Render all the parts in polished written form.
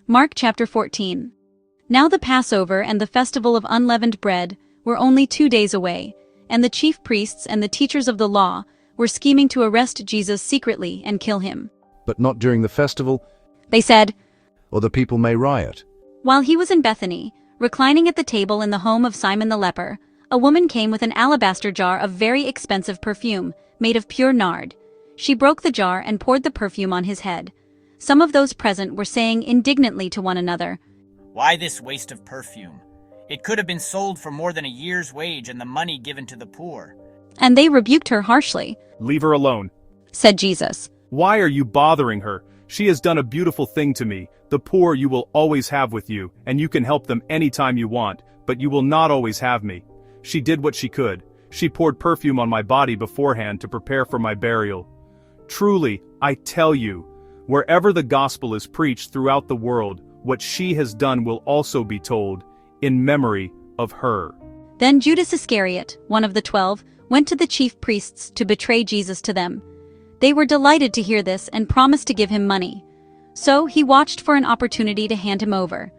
Mark chapter 14. Now the Passover and the festival of unleavened bread were only 2 days away, and the chief priests and the teachers of the law were scheming to arrest Jesus secretly and kill him. But not during the festival, They said, or the people may riot. While he was in Bethany, reclining at the table in the home of Simon the leper, a woman came with an alabaster jar of very expensive perfume, made of pure nard. She broke the jar and poured the perfume on his head. Some of those present were saying indignantly to one another, "Why this waste of perfume? It could have been sold for more than a year's wage and the money given to the poor." and they rebuked her harshly. "Leave her alone. Said Jesus, Why are you bothering her? She has done a beautiful thing to me. The poor you will always have with you, and you can help them anytime you want, but you will not always have me. She did what she could. She poured perfume on my body beforehand to prepare for my burial. Truly, I tell you, wherever the gospel is preached throughout the world, what she has done will also be told, in memory of her." Then Judas Iscariot, one of the 12, went to the chief priests to betray Jesus to them. They were delighted to hear this and promised to give him money. So he watched for an opportunity to hand him over.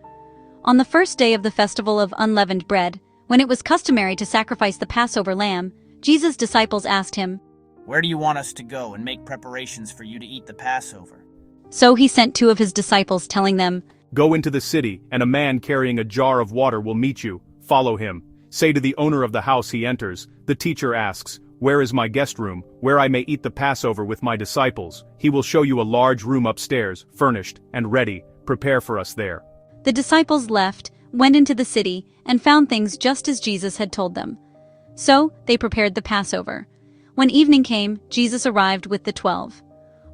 On the first day of the festival of unleavened bread, when it was customary to sacrifice the Passover lamb, Jesus' disciples asked him, "Where do you want us to go and make preparations for you to eat the Passover?" So he sent 2 of his disciples, telling them, "Go into the city, and a man carrying a jar of water will meet you. Follow him. Say to the owner of the house he enters, 'The teacher asks, where is my guest room, where I may eat the Passover with my disciples?' He will show you a large room upstairs, furnished and ready. Prepare for us there." The disciples left, went into the city, and found things just as Jesus had told them. So they prepared the Passover. When evening came, Jesus arrived with the 12.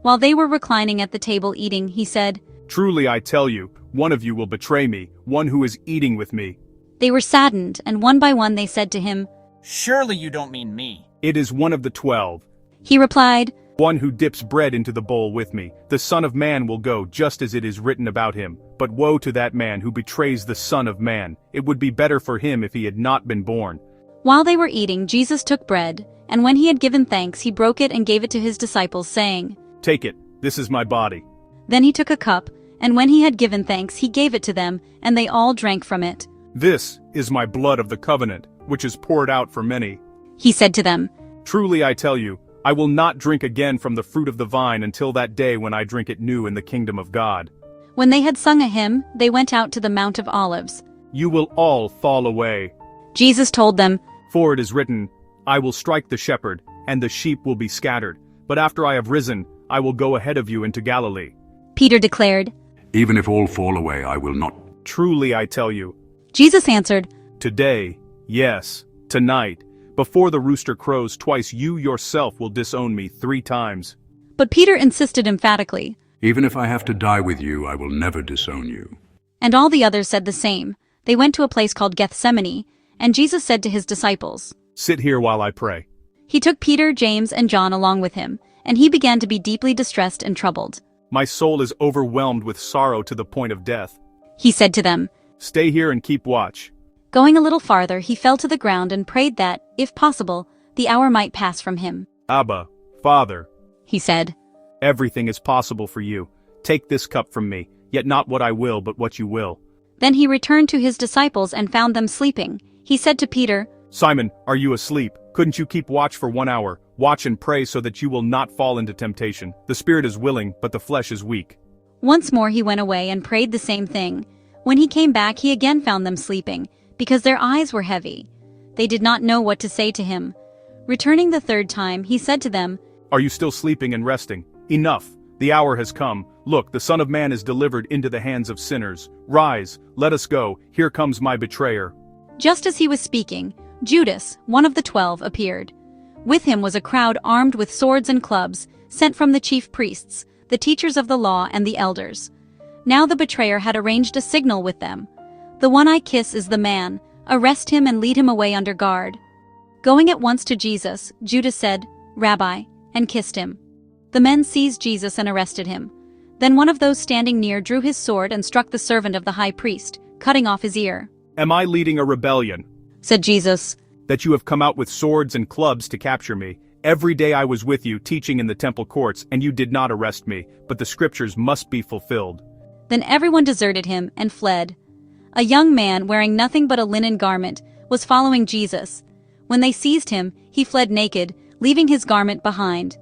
While they were reclining at the table eating, he said, "Truly I tell you, one of you will betray me, one who is eating with me." They were saddened, and one by one they said to him. "Surely you don't mean me." "It is one of the 12, He replied, one who dips bread into the bowl with me. The Son of Man will go just as it is written about him. But woe to that man who betrays the Son of Man. It would be better for him if he had not been born." While they were eating, Jesus took bread, and when he had given thanks, he broke it and gave it to his disciples, saying, "Take it, this is my body." Then he took a cup, and when he had given thanks, he gave it to them, and they all drank from it. "This is my blood of the covenant, which is poured out for many. He said to them, Truly I tell you, I will not drink again from the fruit of the vine until that day when I drink it new in the kingdom of God." When they had sung a hymn, they went out to the Mount of Olives. "You will all fall away. Jesus told them, For it is written, I will strike the shepherd, and the sheep will be scattered. But after I have risen, I will go ahead of you into Galilee." Peter declared. Even if all fall away, I will not. "Truly I tell you, Jesus answered, today, yes, tonight, before the rooster crows twice, you yourself will disown me 3 times. But Peter insisted emphatically, Even if I have to die with you, I will never disown you. and all the others said the same. They went to a place called Gethsemane, and Jesus said to his disciples, Sit here while I pray. He took Peter, James, and John along with him, and he began to be deeply distressed and troubled. My soul is overwhelmed with sorrow to the point of death. He said to them. Stay here and keep watch. Going a little farther, he fell to the ground and prayed that, if possible, the hour might pass from him. Abba, Father, He said, everything is possible for you. Take this cup from me, yet not what I will but what you will. Then he returned to his disciples and found them sleeping. He said to Peter, Simon, are you asleep? Couldn't you keep watch for 1 hour? Watch and pray so that you will not fall into temptation. The spirit is willing, but the flesh is weak. Once more he went away and prayed the same thing. When he came back, he again found them sleeping, because their eyes were heavy. They did not know what to say to him. Returning the 3rd time, he said to them, Are you still sleeping and resting? Enough! The hour has come. Look, the Son of Man is delivered into the hands of sinners. Rise, let us go. Here comes my betrayer. Just as he was speaking, Judas, one of the 12, appeared. With him was a crowd armed with swords and clubs, sent from the chief priests, the teachers of the law, and the elders. Now the betrayer had arranged a signal with them. The one I kiss is the man. Arrest him and lead him away under guard. Going at once to Jesus, Judas said, Rabbi, and kissed him. The men seized Jesus and arrested him. Then one of those standing near drew his sword and struck the servant of the high priest, cutting off his ear. Am I leading a rebellion? Said Jesus. That you have come out with swords and clubs to capture me. Every day I was with you teaching in the temple courts, and you did not arrest me, but the scriptures must be fulfilled. Then everyone deserted him and fled. A young man wearing nothing but a linen garment was following Jesus. When they seized him, he fled naked, leaving his garment behind.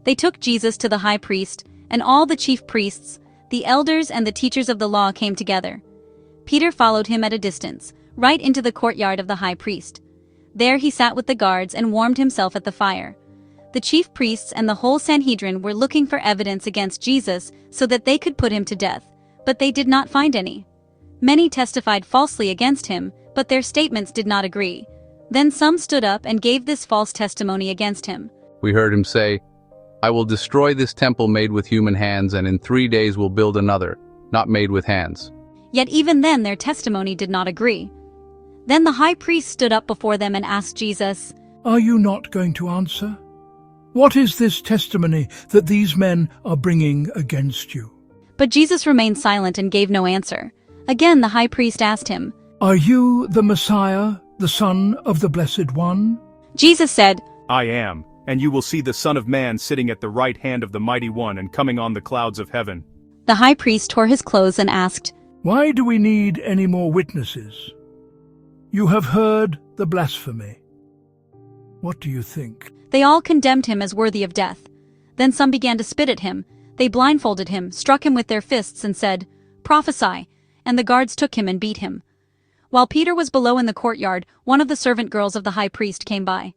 They took Jesus to the high priest, and all the chief priests, the elders and the teachers of the law came together. Peter followed him at a distance, right into the courtyard of the high priest. There he sat with the guards and warmed himself at the fire. The chief priests and the whole Sanhedrin were looking for evidence against Jesus so that they could put him to death, but they did not find any. Many testified falsely against him, but their statements did not agree. Then some stood up and gave this false testimony against him. We heard him say, "I will destroy this temple made with human hands, and in 3 days will build another, not made with hands." Yet even then their testimony did not agree. Then the high priest stood up before them and asked Jesus, "Are you not going to answer? What is this testimony that these men are bringing against you?" But Jesus remained silent and gave no answer. Again the high priest asked him, "Are you the Messiah, the Son of the Blessed One?" Jesus said, I am, and you will see the Son of Man sitting at the right hand of the Mighty One and coming on the clouds of heaven. The high priest tore his clothes and asked, "Why do we need any more witnesses? You have heard the blasphemy. What do you think?" They all condemned him as worthy of death. Then some began to spit at him. They blindfolded him, struck him with their fists, and said, "Prophesy," and the guards took him and beat him. While Peter was below in the courtyard, one of the servant girls of the high priest came by.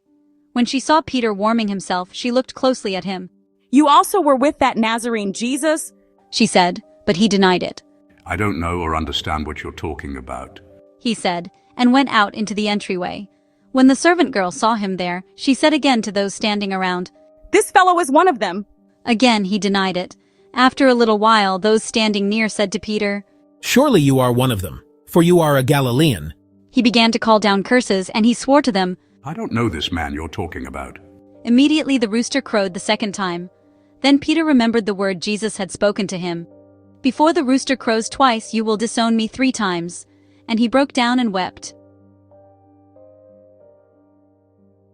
When she saw Peter warming himself, she looked closely at him. "You also were with that Nazarene Jesus?" she said, but he denied it. I don't know or understand what you're talking about. He said, and went out into the entryway. When the servant girl saw him there, she said again to those standing around, "This fellow is one of them." Again he denied it. After a little while, those standing near said to Peter, "Surely you are one of them, for you are a Galilean." He began to call down curses, and he swore to them. I don't know this man you're talking about. Immediately the rooster crowed the second time. Then Peter remembered the word Jesus had spoken to him. "Before the rooster crows twice, you will disown me 3 times." And he broke down and wept.